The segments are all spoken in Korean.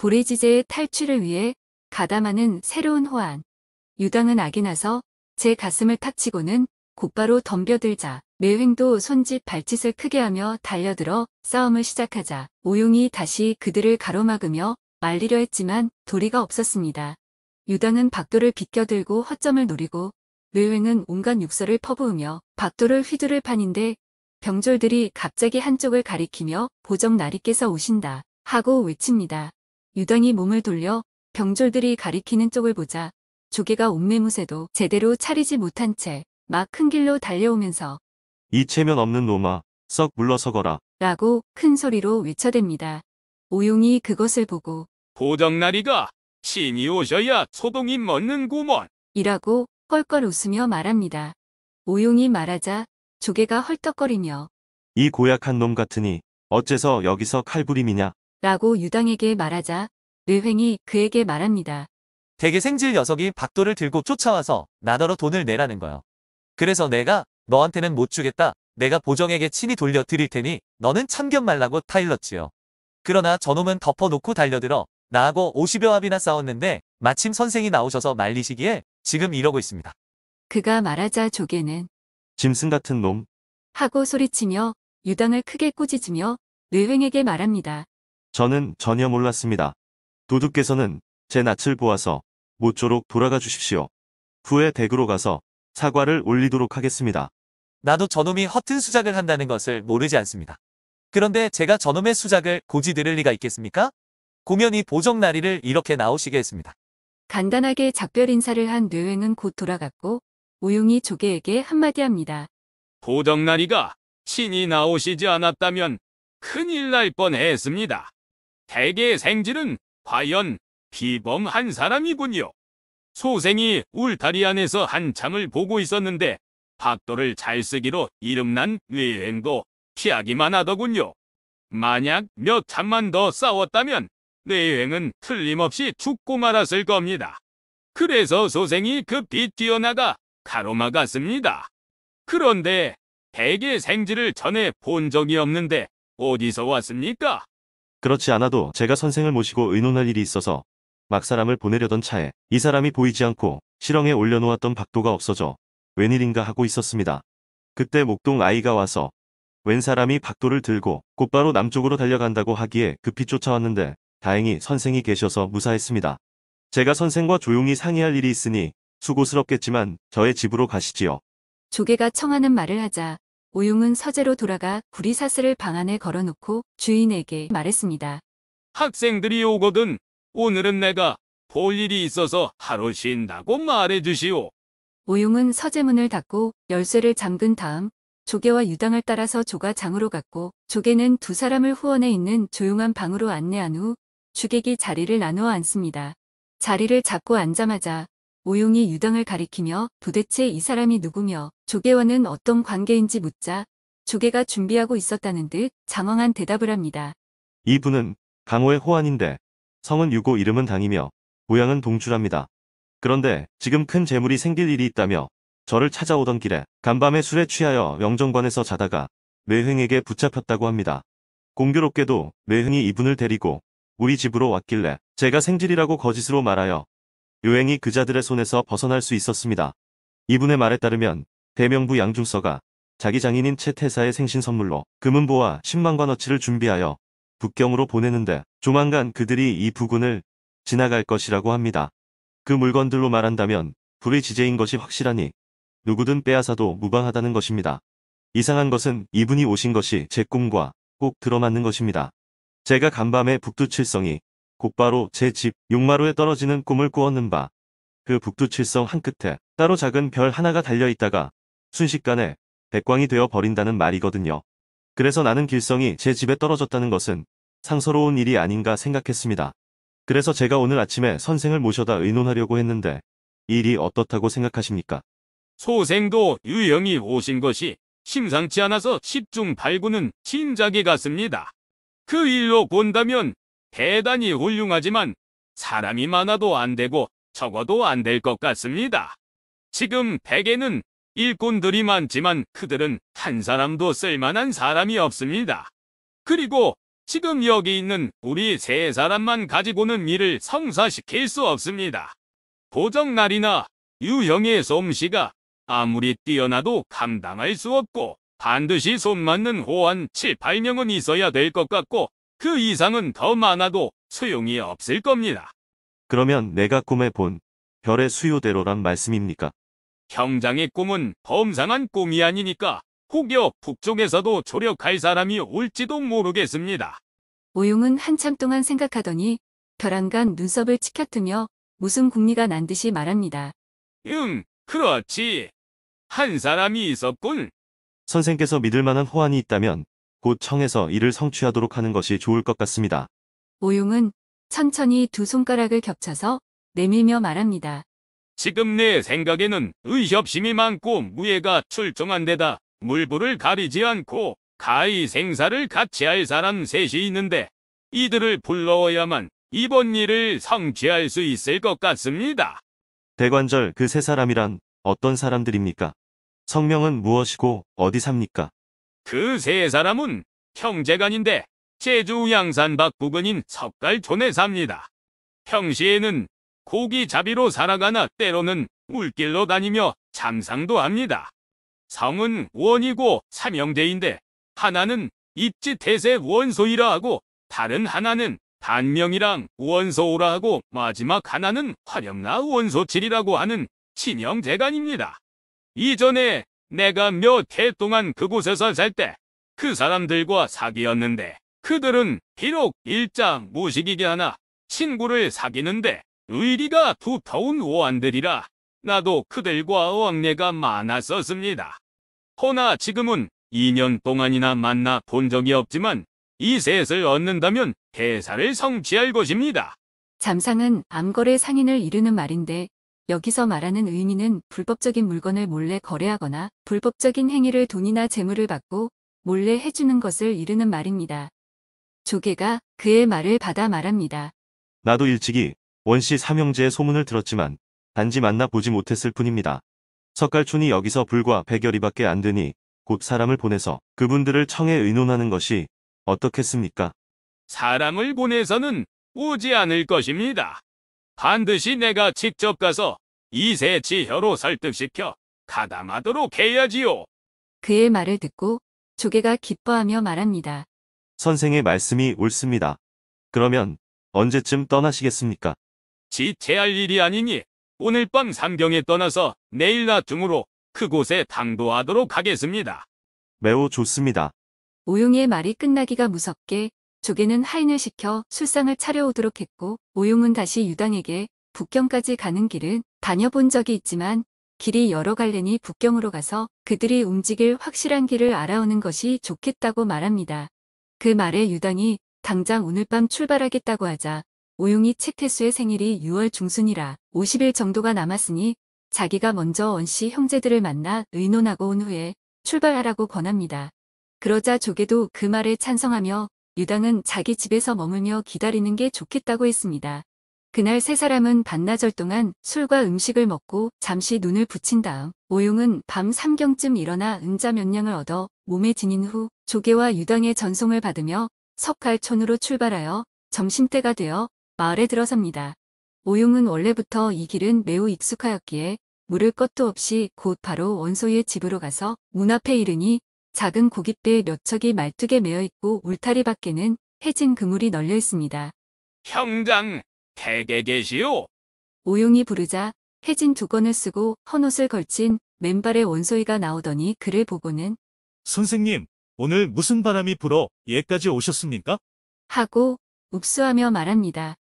고래지제의 탈취를 위해 가담하는 새로운 호안. 유당은 악이 나서 제 가슴을 탁 치고는 곧바로 덤벼들자 매횡도 손짓 발짓을 크게 하며 달려들어 싸움을 시작하자 오용이 다시 그들을 가로막으며 말리려 했지만 도리가 없었습니다. 유당은 박도를 비껴들고 허점을 노리고 매횡은 온갖 육설을 퍼부으며 박도를 휘두를 판인데 병졸들이 갑자기 한쪽을 가리키며 보정나리께서 오신다 하고 외칩니다. 유당이 몸을 돌려 병졸들이 가리키는 쪽을 보자 조개가 옷매무새도 제대로 차리지 못한 채 막 큰 길로 달려오면서 이 체면 없는 놈아, 썩 물러서거라. 라고 큰 소리로 외쳐댑니다. 오용이 그것을 보고 보정나리가 신이 오셔야 소동이 멎는구먼. 이라고 껄껄 웃으며 말합니다. 오용이 말하자 조개가 헐떡거리며 이 고약한 놈 같으니 어째서 여기서 칼부림이냐. 라고 유당에게 말하자 뇌횡이 그에게 말합니다. 대개 생질 녀석이 박도를 들고 쫓아와서 나더러 돈을 내라는 거요. 그래서 내가 너한테는 못 주겠다. 내가 보정에게 친히 돌려 드릴 테니 너는 참견 말라고 타일렀지요. 그러나 저놈은 덮어놓고 달려들어 나하고 50여 합이나 싸웠는데 마침 선생이 나오셔서 말리시기에 지금 이러고 있습니다. 그가 말하자 조개는 짐승 같은 놈. 하고 소리치며 유당을 크게 꾸짖으며 뇌횡에게 말합니다. 저는 전혀 몰랐습니다. 도둑께서는 제 낯을 보아서 모쪼록 돌아가 주십시오. 후에 댁으로 가서 사과를 올리도록 하겠습니다. 나도 저놈이 허튼 수작을 한다는 것을 모르지 않습니다. 그런데 제가 저놈의 수작을 고지 들을 리가 있겠습니까? 공연히 보정나리를 이렇게 나오시게 했습니다. 간단하게 작별 인사를 한 뇌횡은 곧 돌아갔고 오용이 조개에게 한마디 합니다. 보정나리가 신이 나오시지 않았다면 큰일 날 뻔했습니다. 대개의 생질은 과연 비범한 사람이군요. 소생이 울타리 안에서 한참을 보고 있었는데 박도를 잘 쓰기로 이름난 뇌횡도 피하기만 하더군요. 만약 몇 참만 더 싸웠다면 뇌횡은 틀림없이 죽고 말았을 겁니다. 그래서 소생이 급히 뛰어나가 가로막았습니다. 그런데 대개 생질을 전에 본 적이 없는데 어디서 왔습니까? 그렇지 않아도 제가 선생을 모시고 의논할 일이 있어서 막 사람을 보내려던 차에 이 사람이 보이지 않고 실렁에 올려놓았던 박도가 없어져 웬일인가 하고 있었습니다. 그때 목동 아이가 와서 웬 사람이 박도를 들고 곧바로 남쪽으로 달려간다고 하기에 급히 쫓아왔는데 다행히 선생이 계셔서 무사했습니다. 제가 선생과 조용히 상의할 일이 있으니 수고스럽겠지만 저의 집으로 가시지요. 조개가 청하는 말을 하자 오용은 서재로 돌아가 구리사슬을 방 안에 걸어놓고 주인에게 말했습니다. 학생들이 오거든 오늘은 내가 볼 일이 있어서 하루 쉰다고 말해주시오. 오용은 서재문을 닫고 열쇠를 잠근 다음 조개와 유당을 따라서 조가장으로 갔고 조개는 두 사람을 후원에 있는 조용한 방으로 안내한 후 주객이 자리를 나누어 앉습니다. 자리를 잡고 앉자마자 오용이 유당을 가리키며 도대체 이 사람이 누구며 조개와는 어떤 관계인지 묻자 조개가 준비하고 있었다는 듯 장황한 대답을 합니다. 이분은 강호의 호환인데 성은 유고 이름은 당이며 모양은 동주랍니다. 그런데 지금 큰 재물이 생길 일이 있다며 저를 찾아오던 길에 간밤에 술에 취하여 영정관에서 자다가 매횡에게 붙잡혔다고 합니다. 공교롭게도 매횡이 이분을 데리고 우리 집으로 왔길래 제가 생질이라고 거짓으로 말하여 요행이 그자들의 손에서 벗어날 수 있었습니다. 이분의 말에 따르면 대명부 양중서가 자기 장인인 채태사의 생신 선물로 금은보와 10만관어치를 준비하여 북경으로 보내는데 조만간 그들이 이 부근을 지나갈 것이라고 합니다. 그 물건들로 말한다면 불의 지제인 것이 확실하니 누구든 빼앗아도 무방하다는 것입니다. 이상한 것은 이분이 오신 것이 제 꿈과 꼭 들어맞는 것입니다. 제가 간밤에 북두칠성이 곧바로 제 집 용마루에 떨어지는 꿈을 꾸었는 바 그 북두칠성 한 끝에 따로 작은 별 하나가 달려있다가 순식간에 백광이 되어 버린다는 말이거든요. 그래서 나는 길성이 제 집에 떨어졌다는 것은 상서로운 일이 아닌가 생각했습니다. 그래서 제가 오늘 아침에 선생을 모셔다 의논하려고 했는데 이 일이 어떻다고 생각하십니까? 소생도 유형이 오신 것이 심상치 않아서 10중 8구는 진작에 갔습니다. 그 일로 본다면 대단히 훌륭하지만 사람이 많아도 안 되고 적어도 안 될 것 같습니다. 지금 댁에는 일꾼들이 많지만 그들은 한 사람도 쓸만한 사람이 없습니다. 그리고 지금 여기 있는 우리 세 사람만 가지고는 일을 성사시킬 수 없습니다. 보정날이나 유형의 솜씨가 아무리 뛰어나도 감당할 수 없고 반드시 손맞는 호환 7, 8명은 있어야 될 것 같고 그 이상은 더 많아도 소용이 없을 겁니다. 그러면 내가 꿈에 본 별의 수요대로란 말씀입니까? 형장의 꿈은 범상한 꿈이 아니니까 혹여 북쪽에서도 조력할 사람이 올지도 모르겠습니다. 오용은 한참 동안 생각하더니 벼랑간 눈썹을 치켜뜨며 무슨 궁리가 난 듯이 말합니다. 그렇지. 한 사람이 있었군. 선생께서 믿을 만한 호환이 있다면 곧 청해서 이를 성취하도록 하는 것이 좋을 것 같습니다. 오용은 천천히 두 손가락을 겹쳐서 내밀며 말합니다. 지금 내 생각에는 의협심이 많고 무예가 출중한 데다 물불을 가리지 않고 가히 생사를 같이 할 사람 셋이 있는데 이들을 불러와야만 이번 일을 성취할 수 있을 것 같습니다. 대관절 그 세 사람이란 어떤 사람들입니까? 성명은 무엇이고 어디 삽니까? 그 세 사람은 형제간인데 제주 양산 밖부근인 석갈촌에 삽니다. 평시에는 고기잡이로 살아가나 때로는 물길로 다니며 잠상도 합니다. 성은 원이고 삼형제인데 하나는 입지태세 원소이라 하고 다른 하나는 단명이랑 원소오라 하고 마지막 하나는 화령나 원소칠이라고 하는 친형제간입니다. 이전에 내가 몇 해 동안 그곳에서 살 때 그 사람들과 사귀었는데 그들은 비록 일자 무식이게 하나 친구를 사귀는데 의리가 두터운 오한들이라 나도 그들과 왕래가 많았었습니다. 허나 지금은 2년 동안이나 만나 본 적이 없지만 이 셋을 얻는다면 대사를 성취할 것입니다. 잠상은 암거래 상인을 이르는 말인데 여기서 말하는 의미는 불법적인 물건을 몰래 거래하거나 불법적인 행위를 돈이나 재물을 받고 몰래 해주는 것을 이르는 말입니다. 조개가 그의 말을 받아 말합니다. 나도 일찍이 원씨 삼형제의 소문을 들었지만 단지 만나 보지 못했을 뿐입니다. 석갈촌이 여기서 불과 100여리밖에 안 되니 곧 사람을 보내서 그분들을 청에 의논하는 것이 어떻겠습니까? 사람을 보내서는 오지 않을 것입니다. 반드시 내가 직접 가서 이세 지혀로 설득시켜 가담하도록 해야지요. 그의 말을 듣고 조개가 기뻐하며 말합니다. 선생의 말씀이 옳습니다. 그러면 언제쯤 떠나시겠습니까? 지체할 일이 아니니 오늘 밤 삼경에 떠나서 내일 낮 중으로 그곳에 당도하도록 하겠습니다. 매우 좋습니다. 오용의 말이 끝나기가 무섭게 조개는 하인을 시켜 술상을 차려오도록 했고 오용은 다시 유당에게 북경까지 가는 길은 다녀본 적이 있지만 길이 여러 갈래니 북경으로 가서 그들이 움직일 확실한 길을 알아오는 것이 좋겠다고 말합니다. 그 말에 유당이 당장 오늘 밤 출발하겠다고 하자 오용이 채태수의 생일이 6월 중순이라 50일 정도가 남았으니 자기가 먼저 원씨 형제들을 만나 의논하고 온 후에 출발하라고 권합니다. 그러자 조개도 그 말에 찬성하며 유당은 자기 집에서 머물며 기다리는 게 좋겠다고 했습니다. 그날 세 사람은 반나절 동안 술과 음식을 먹고 잠시 눈을 붙인 다음 오용은 밤 3경쯤 일어나 은자 몇 냥을 얻어 몸에 지닌 후 조개와 유당의 전송을 받으며 석갈촌으로 출발하여 점심때가 되어 마을에 들어섭니다. 오용은 원래부터 이 길은 매우 익숙하였기에 물을 것도 없이 곧 바로 원소의 집으로 가서 문 앞에 이르니 작은 고깃배에 몇 척이 말뚝에 매어 있고 울타리 밖에는 해진 그물이 널려 있습니다. 형장, 댁에 계시오. 오용이 부르자 해진 두건을 쓰고 헌옷을 걸친 맨발의 원소이가 나오더니 그를 보고는 선생님, 오늘 무슨 바람이 불어 예까지 오셨습니까? 하고 욱수하며 말합니다.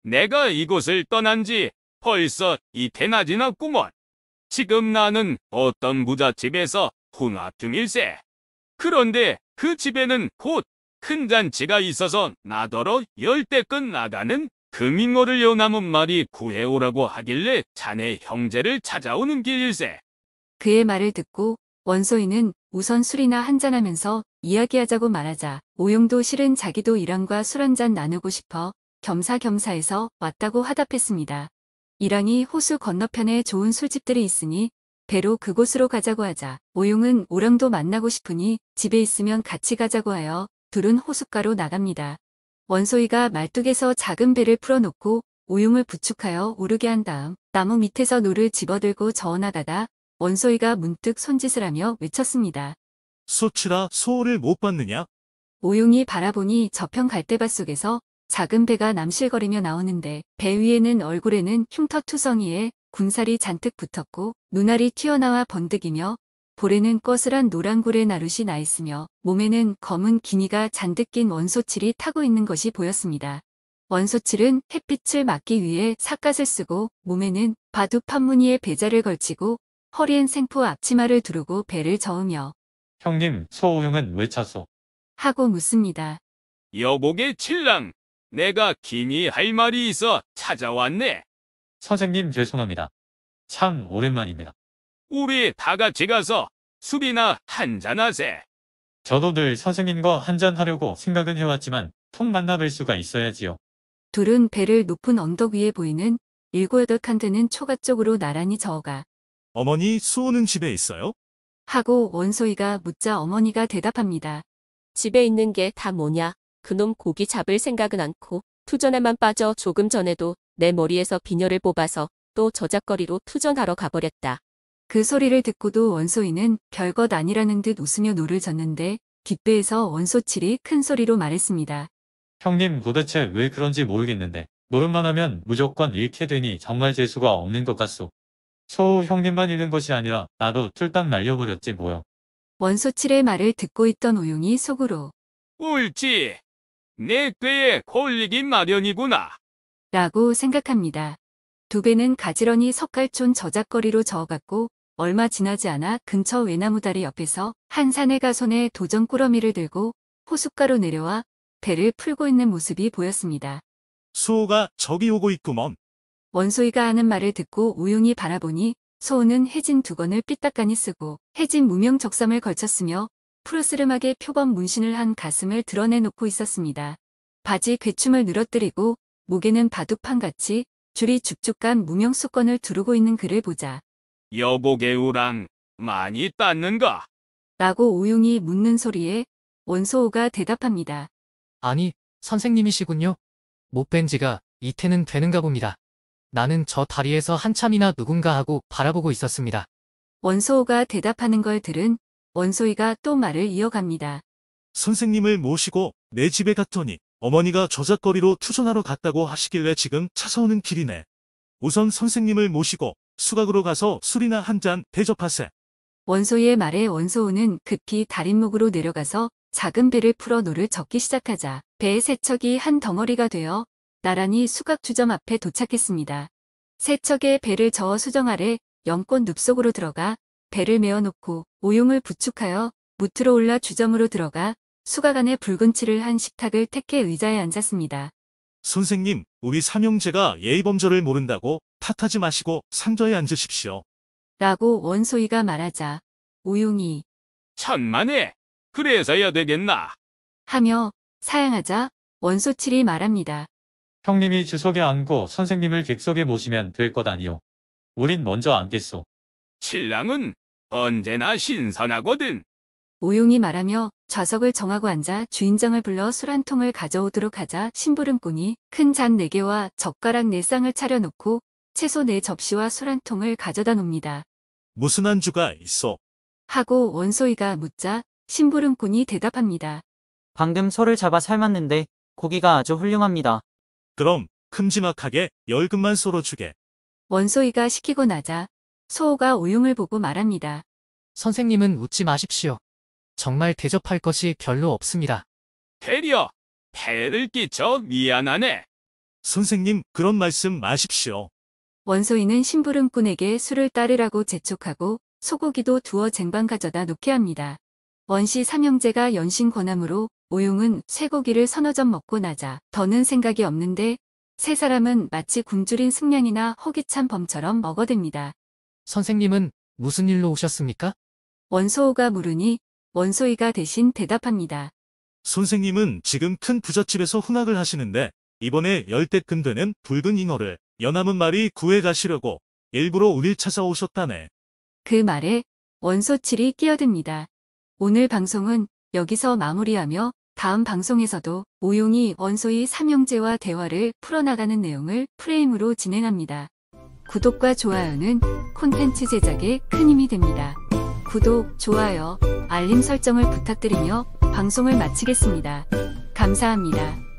내가 이곳을 떠난 지 벌써 이태나 지났구먼. 지금 나는 어떤 부잣집에서 혼합 중일세. 그런데 그 집에는 곧 큰 잔치가 있어서 나더러 열대껏 나가는 금잉어를 여남은 말이 구해오라고 하길래 자네 형제를 찾아오는 길일세. 그의 말을 듣고 원소이는 우선 술이나 한잔하면서 이야기하자고 말하자 오용도 실은 자기도 이랑과 술 한잔 나누고 싶어 겸사겸사해서 왔다고 화답했습니다. 이랑이 호수 건너편에 좋은 술집들이 있으니 배로 그곳으로 가자고 하자 오용은 오랑도 만나고 싶으니 집에 있으면 같이 가자고 하여 둘은 호숫가로 나갑니다. 원소희가 말뚝에서 작은 배를 풀어놓고 오용을 부축하여 오르게 한 다음 나무 밑에서 노를 집어들고 저어나가다 원소희가 문득 손짓을 하며 외쳤습니다. 소치라 소를 못 봤느냐? 오용이 바라보니 저편 갈대밭 속에서 작은 배가 남실거리며 나오는데 배 위에는 얼굴에는 흉터투성이에 군살이 잔뜩 붙었고 눈알이 튀어나와 번득이며 볼에는 꺼슬한 노란굴의 나룻이 나 있으며 몸에는 검은 기니가 잔뜩 낀 원소칠이 타고 있는 것이 보였습니다. 원소칠은 햇빛을 막기 위해 삿갓을 쓰고 몸에는 바둑 판무늬의 배자를 걸치고 허리엔 생포 앞치마를 두르고 배를 저으며 형님, 소우용은 왜 찼소? 하고 묻습니다. 여복의 칠랑, 내가 긴히 할 말이 있어 찾아왔네. 선생님 죄송합니다. 참 오랜만입니다. 우리 다 같이 가서 술이나 한잔하세. 저도 늘 선생님과 한잔하려고 생각은 해왔지만 통 만나뵐 수가 있어야지요. 둘은 배를 높은 언덕 위에 보이는 7-8칸 되는 초가 쪽으로 나란히 저어가 어머니 수호는 집에 있어요? 하고 원소희가 묻자 어머니가 대답합니다. 집에 있는 게 다 뭐냐? 그놈 고기 잡을 생각은 않고 투전에만 빠져 조금 전에도 내 머리에서 비녀를 뽑아서 또 저작거리로 투전하러 가버렸다. 그 소리를 듣고도 원소희는 별것 아니라는 듯 웃으며 노를 젓는데 뒷배에서 원소칠이 큰 소리로 말했습니다. 형님 도대체 왜 그런지 모르겠는데 노름만 하면 무조건 잃게 되니 정말 재수가 없는 것 같소. 소우 형님만 잃는 것이 아니라 나도 툴딱 날려버렸지 뭐요. 원소칠의 말을 듣고 있던 오용이 속으로 옳지. 내 꾀에 걸리기 마련이구나. 라고 생각합니다. 두 배는 가지런히 석갈촌 저작거리로 저어갔고 얼마 지나지 않아 근처 외나무다리 옆에서 한 사내가 손에 도전 꾸러미를 들고 호숫가로 내려와 배를 풀고 있는 모습이 보였습니다. 수호가 저기 오고 있구먼. 원소희가 하는 말을 듣고 오용이 바라보니 소우는 해진 두건을 삐딱하니 쓰고 해진 무명 적삼을 걸쳤으며 푸르스름하게 표범 문신을 한 가슴을 드러내놓고 있었습니다. 바지 괴춤을 늘어뜨리고 목에는 바둑판같이 줄이 쭉쭉 간 무명 수건을 두르고 있는 그를 보자 여복의 우랑 많이 땄는가? 라고 오용이 묻는 소리에 원소우가 대답합니다. 아니, 선생님이시군요. 못 뵌 지가 이태는 되는가 봅니다. 나는 저 다리에서 한참이나 누군가 하고 바라보고 있었습니다. 원소우가 대답하는 걸 들은 원소희가 또 말을 이어갑니다. 선생님을 모시고 내 집에 갔더니 어머니가 저작거리로 투전하러 갔다고 하시길래 지금 찾아오는 길이네. 우선 선생님을 모시고 수각으로 가서 술이나 한 잔 대접하세. 원소희의 말에 원소우는 급히 다림목으로 내려가서 작은 배를 풀어 노를 젓기 시작하자 배의 세척이 한 덩어리가 되어 나란히 수각주점 앞에 도착했습니다. 세척에 배를 저어 수정 아래 연꽃 늪속으로 들어가 배를 메어놓고 오용을 부축하여 무트로 올라 주점으로 들어가 수각 안에 붉은 칠을 한 식탁을 택해 의자에 앉았습니다. 선생님, 우리 삼형제가 예의범절을 모른다고 탓하지 마시고 상저에 앉으십시오. 라고 원소희가 말하자 오용이 천만에. 그래서야 되겠나? 하며 사양하자 원소칠이 말합니다. 형님이 주석에 앉고 선생님을 객석에 모시면 될 것 아니오. 우린 먼저 앉겠소. 신랑은 언제나 신선하거든. 오용이 말하며 좌석을 정하고 앉아 주인장을 불러 술 한 통을 가져오도록 하자 심부름꾼이 큰 잔 4개와 젓가락 4쌍을 차려놓고 채소 4접시와 술 한 통을 가져다 놉니다. 무슨 안주가 있어? 하고 원소희가 묻자 심부름꾼이 대답합니다. 방금 소를 잡아 삶았는데 고기가 아주 훌륭합니다. 그럼 큼지막하게 10근만 썰어주게. 원소희가 시키고 나자 소호가 오용을 보고 말합니다. 선생님은 웃지 마십시오. 정말 대접할 것이 별로 없습니다. 되려 폐를 끼쳐 미안하네. 선생님, 그런 말씀 마십시오. 원소희는 심부름꾼에게 술을 따르라고 재촉하고 소고기도 두어 쟁반 가져다 놓게 합니다. 원씨 삼형제가 연신 권함으로 오용은 쇠고기를 서너 점 먹고 나자 더는 생각이 없는데 세 사람은 마치 굶주린 승냥이나 허기찬 범처럼 먹어댑니다. 선생님은 무슨 일로 오셨습니까? 원소호가 물으니 원소희가 대신 대답합니다. 선생님은 지금 큰 부잣집에서 훈학을 하시는데 이번에 10대끔 되는 붉은 잉어를 연암은 말이 구해 가시려고 일부러 우릴 찾아오셨다네. 그 말에 원소칠이 끼어듭니다. 오늘 방송은 여기서 마무리하며 다음 방송에서도 오용이 원소희 삼형제와 대화를 풀어나가는 내용을 프레임으로 진행합니다. 구독과 좋아요는 콘텐츠 제작에 큰 힘이 됩니다. 구독, 좋아요, 알림 설정을 부탁드리며 방송을 마치겠습니다. 감사합니다.